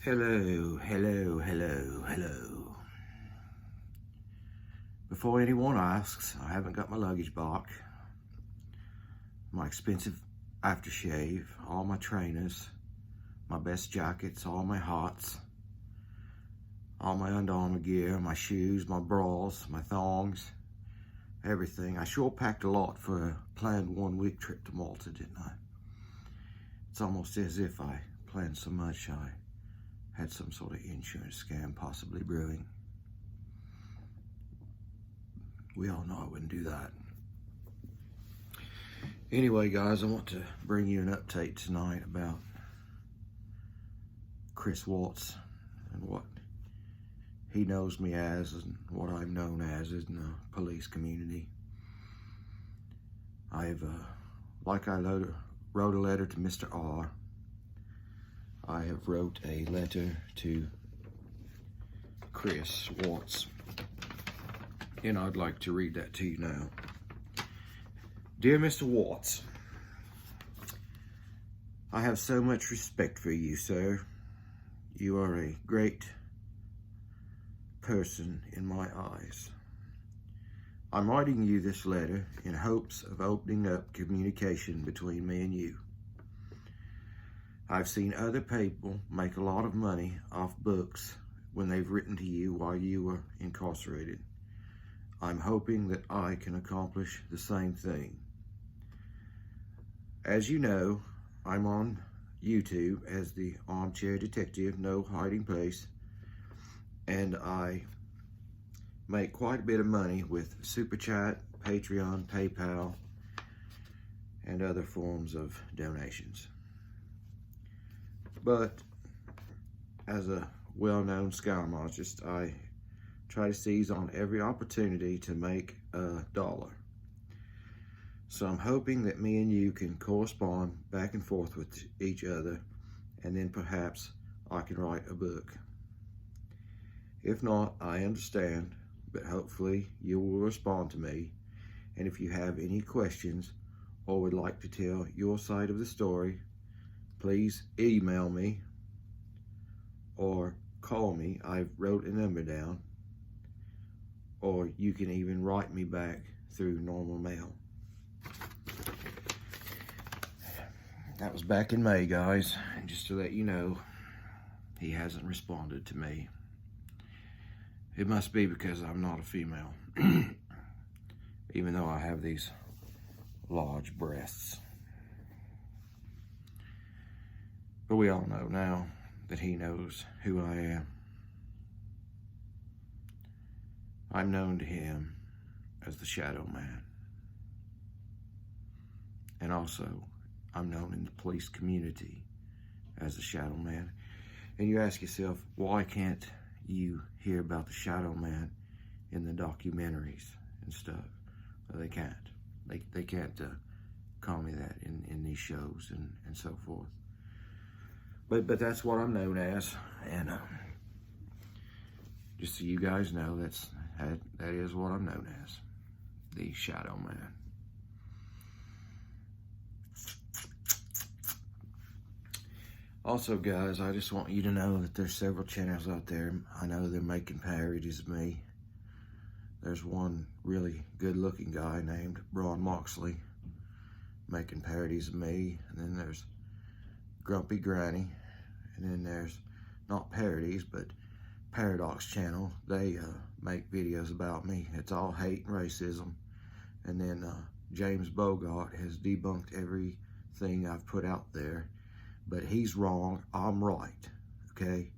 Hello, hello, hello, hello. Before anyone asks, I haven't got my luggage back, my expensive aftershave, all my trainers, my best jackets, all my hats, all my Under Armour gear, my shoes, my bras, my thongs, everything. I sure packed a lot for a planned 1-week trip to Malta, didn't I? It's almost as if I planned so much I had some sort of insurance scam possibly brewing. We all know I wouldn't do that. Anyway, guys, I want to bring you an update tonight about Chris Watts and what he knows me as and what I'm known as in the police community. I've, like I wrote a letter to Mr. R, I have wrote a letter to Chris Watts, and I'd like to read that to you now. Dear Mr. Watts, I have so much respect for you, sir. You are a great person in my eyes. I'm writing you this letter in hopes of opening up communication between me and you. I've seen other people make a lot of money off books when they've written to you while you were incarcerated. I'm hoping that I can accomplish the same thing. As you know, I'm on YouTube as the Armchair Detective, no hiding place, and I make quite a bit of money with Super Chat, Patreon, PayPal, and other forms of donations. But as a well-known scaramagist, I try to seize on every opportunity to make a dollar. So I'm hoping that me and you can correspond back and forth with each other, and then perhaps I can write a book. If not, I understand, but hopefully you will respond to me. And if you have any questions or would like to tell your side of the story, please email me or call me. I wrote a number down. Or you can even write me back through normal mail. That was back in May, guys. And just to let you know, he hasn't responded to me. It must be because I'm not a female. Even though I have these large breasts. But we all know now that he knows who I am. I'm known to him as the Shadow Man. And also, I'm known in the police community as the Shadow Man. And you ask yourself, why can't you hear about the Shadow Man in the documentaries and stuff? Well, they can't. They can't call me that in these shows and so forth. But that's what I'm known as, and just so you guys know, that is what I'm known as, the Shadow Man. Also, guys, I just want you to know that there's several channels out there. I know they're making parodies of me. There's one really good-looking guy named Braun Moxley making parodies of me, and then there's Grumpy Granny, and then there's not parodies but Paradox channel. They make videos about me. It's all hate and racism. And then James Bogart has debunked everything I've put out there, but he's wrong, I'm right, okay?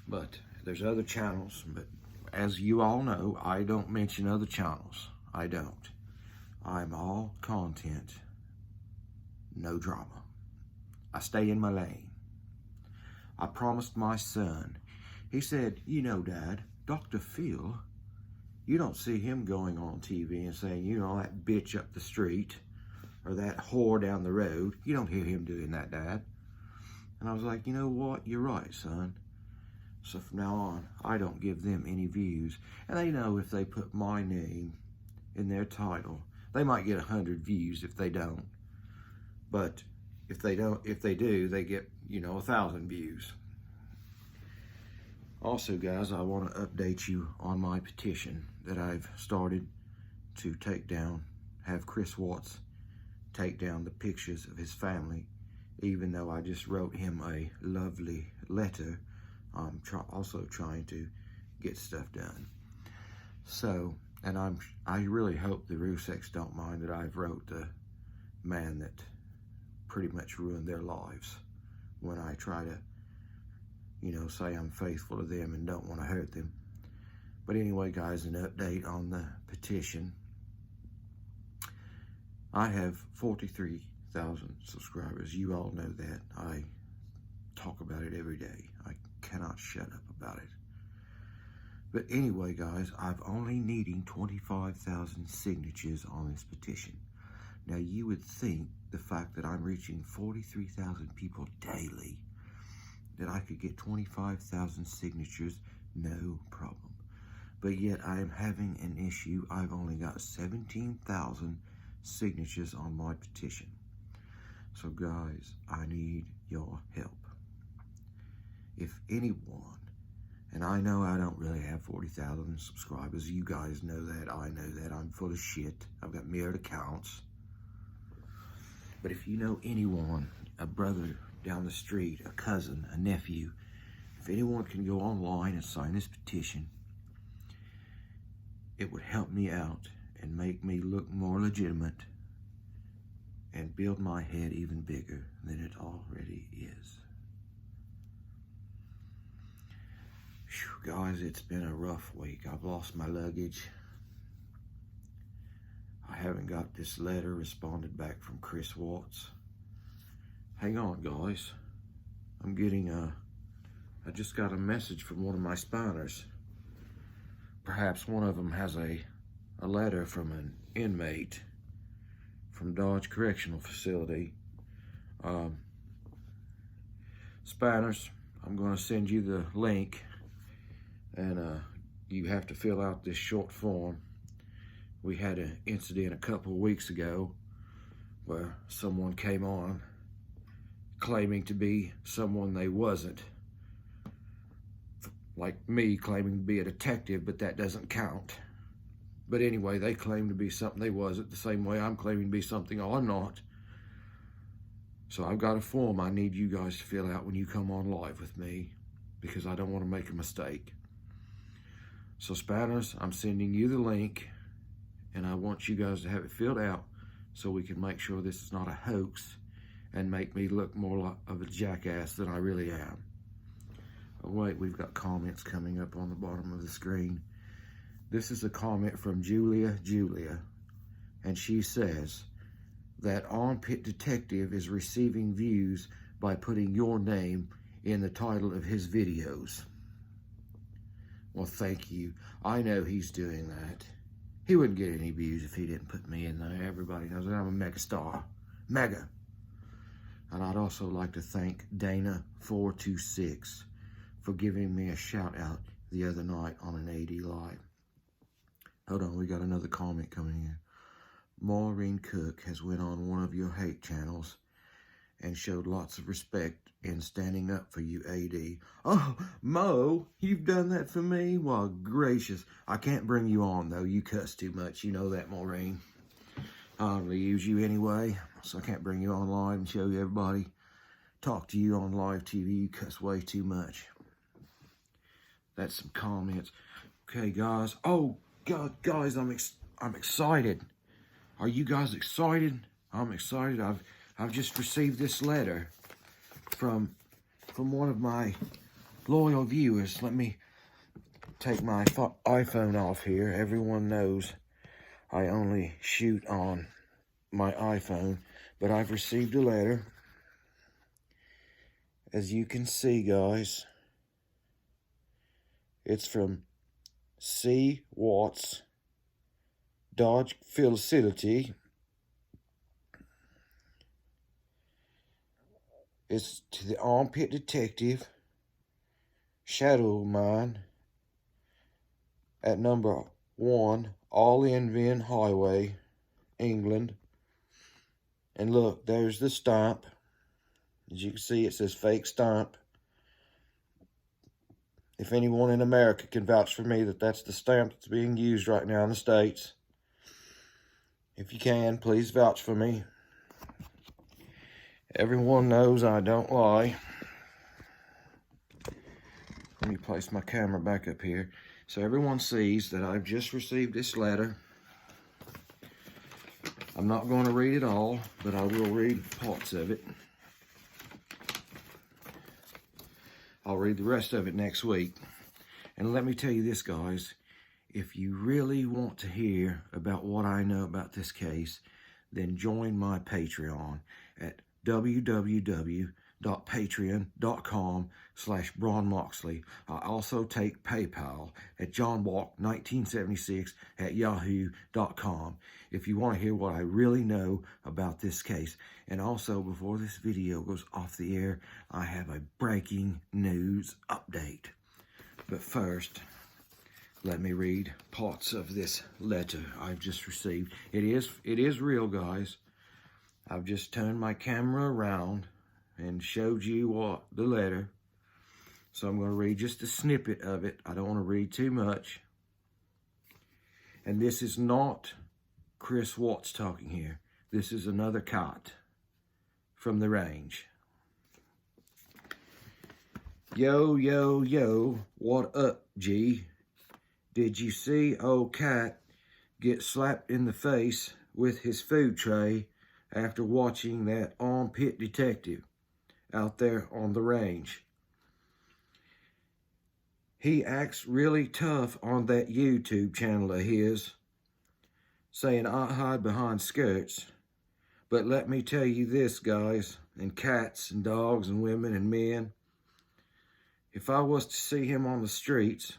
But there's other channels, but as you all know, I don't mention other channels. I don't. I'm all content, no drama. I stay in my lane. I promised my son. He said, you know, Dad, Dr. Phil, you don't see him going on TV and saying, you know, that bitch up the street or that whore down the road. You don't hear him doing that, Dad. And I was like, you know what? You're right, son. So from now on, I don't give them any views. And they know if they put my name in their title, they might get 100 views if they don't. But if they do, they get, you know, 1,000 views. Also, guys, I want to update you on my petition that I've started to have Chris Watts take down the pictures of his family. Even though I just wrote him a lovely letter, I'm also trying to get stuff done. So, and I really hope the Ruseks don't mind that I've wrote the man that pretty much ruined their lives when I try to, you know, say I'm faithful to them and don't want to hurt them. But anyway, guys, an update on the petition. I have 43,000 subscribers. You all know that. I talk about it every day. I cannot shut up about it. But anyway, guys, I've only needing 25,000 signatures on this petition. Now, you would think the fact that I'm reaching 43,000 people daily, that I could get 25,000 signatures, no problem. But yet I am having an issue. I've only got 17,000 signatures on my petition. So guys, I need your help. If anyone, and I know I don't really have 40,000 subscribers. You guys know that. I know that. I'm full of shit. I've got mirrored accounts. But if you know anyone, a brother down the street, a cousin, a nephew, if anyone can go online and sign this petition, it would help me out and make me look more legitimate and build my head even bigger than it already is. Whew, guys, it's been a rough week. I've lost my luggage. I haven't got this letter responded back from Chris Watts. Hang on, guys. I'm getting I just got a message from one of my spiners. Perhaps one of them has a letter from an inmate from Dodge Correctional Facility. Spiners, I'm going to send you the link, and you have to fill out this short form. We had an incident a couple of weeks ago where someone came on claiming to be someone they wasn't. Like me claiming to be a detective, but that doesn't count. But anyway, they claimed to be something they wasn't, the same way I'm claiming to be something I'm not. So I've got a form I need you guys to fill out when you come on live with me, because I don't want to make a mistake. So Spanners, I'm sending you the link, and I want you guys to have it filled out so we can make sure this is not a hoax and make me look more of a jackass than I really am. Oh, wait, we've got comments coming up on the bottom of the screen. This is a comment from Julia, and she says that Armpit Detective is receiving views by putting your name in the title of his videos. Well, thank you. I know he's doing that. He wouldn't get any views if he didn't put me in there. Everybody knows that I'm a mega star. Mega. And I'd also like to thank Dana426 for giving me a shout out the other night on an AD Live. Hold on, we got another comment coming in. Maureen Cook has went on one of your hate channels and showed lots of respect in standing up for you, AD. Oh, Mo, you've done that for me? Well, gracious. I can't bring you on, though. You cuss too much. You know that, Maureen. I only use you anyway, so I can't bring you on live and show you everybody. Talk to you on live TV. You cuss way too much. That's some comments. Okay, guys. Oh, God, guys, I'm excited. Are you guys excited? I'm excited. I've just received this letter from one of my loyal viewers. Let me take my iPhone off here. Everyone knows I only shoot on my iPhone, but I've received a letter. As you can see, guys, it's from C. Watts, Dodge Facility. It's to the Armpit Detective, Shadow Mine, at number 1, All-in-Vin Highway, England. And look, there's the stamp. As you can see, it says fake stamp. If anyone in America can vouch for me that that's the stamp that's being used right now in the States, if you can, please vouch for me. Everyone knows I don't lie. Let me place my camera back up here so everyone sees that I've just received this letter. I'm not going to read it all, but I will read parts of it. I'll read the rest of it next week. And let me tell you this, guys. If you really want to hear about what I know about this case, then join my Patreon at www.patreon.com/BronMoxley. I also take PayPal at johnwalk1976@yahoo.com if you want to hear what I really know about this case. And also, before this video goes off the air, I have a breaking news update. But first, let me read parts of this letter I've just received. It is real, guys. I've just turned my camera around and showed you what the letter. So I'm going to read just a snippet of it. I don't want to read too much. And this is not Chris Watts talking here. This is another cat from the range. Yo, yo, yo, what up, G? Did you see old Cat get slapped in the face with his food tray after watching that Armpit detective out there on the range? He acts really tough on that YouTube channel of his, saying I hide behind skirts. But let me tell you this, guys, and cats and dogs and women and men, if I was to see him on the streets,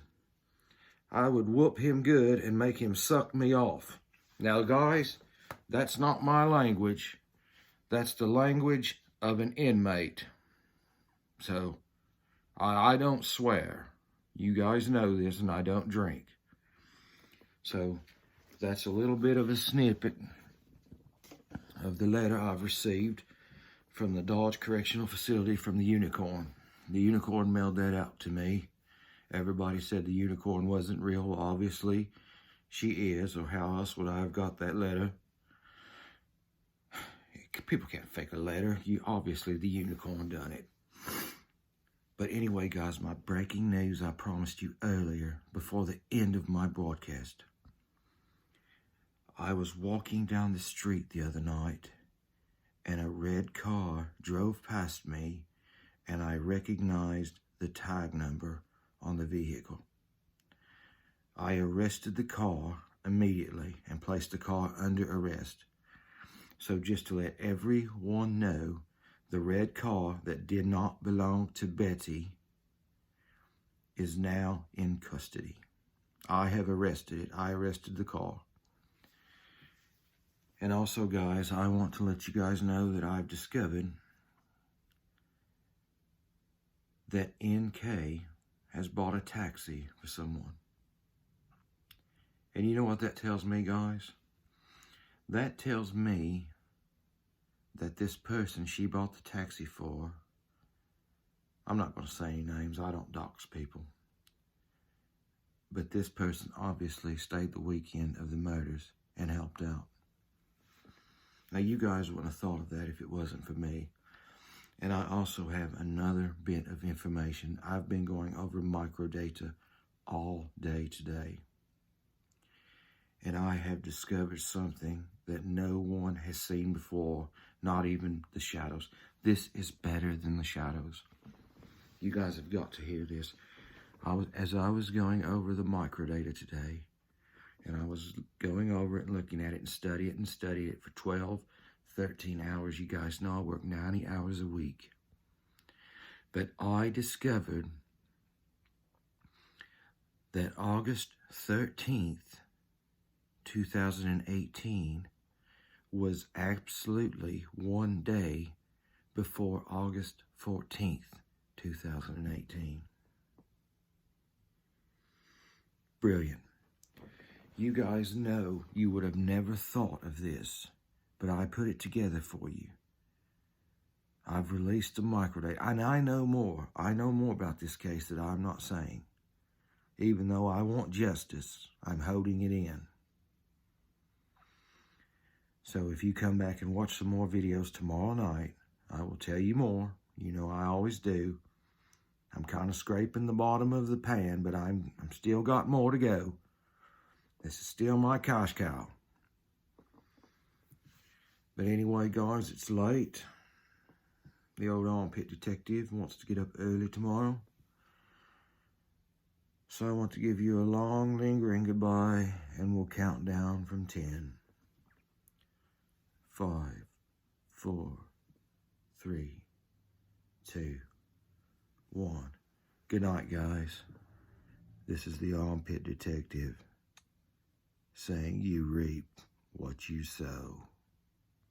I would whoop him good and make him suck me off. Now, guys, that's not my language. That's the language of an inmate. So, I don't swear. You guys know this, and I don't drink. So, that's a little bit of a snippet of the letter I've received from the Dodge Correctional Facility from the Unicorn. The Unicorn mailed that out to me. Everybody said the Unicorn wasn't real. Well, obviously, she is, or how else would I have got that letter? People can't fake a letter. Obviously, the Unicorn done it. But anyway, guys, my breaking news I promised you earlier before the end of my broadcast. I was walking down the street the other night, and a red car drove past me, and I recognized the tag number on the vehicle. I arrested the car immediately and placed the car under arrest. So just to let everyone know, the red car that did not belong to Betty is now in custody. I have arrested it. I arrested the car. And also, guys, I want to let you guys know that I've discovered that NK has bought a taxi for someone. And you know what that tells me, guys? That tells me that this person she bought the taxi for, I'm not going to say any names, I don't dox people, but this person obviously stayed the weekend of the murders and helped out. Now, you guys wouldn't have thought of that if it wasn't for me. And I also have another bit of information. I've been going over microdata all day today. And I have discovered something that no one has seen before, not even the shadows. This is better than the shadows. You guys have got to hear this. As I was going over the microdata today, and I was going over it and looking at it and studying it for 12, 13 hours. You guys know I work 90 hours a week. But I discovered that August 13th, 2018 was absolutely one day before August 14th, 2018. Brilliant. You guys know you would have never thought of this, but I put it together for you. I've released the microdata, and I know more. I know more about this case that I'm not saying. Even though I want justice, I'm holding it in. So if you come back and watch some more videos tomorrow night, I will tell you more. You know I always do. I'm kind of scraping the bottom of the pan, but I'm still got more to go. This is still my cash cow. But anyway, guys, it's late. The old armpit detective wants to get up early tomorrow. So I want to give you a long, lingering goodbye, and we'll count down from 10. 5, 4, 3, 2, 1. Good night, guys. This is the Armpit Detective saying you reap what you sow.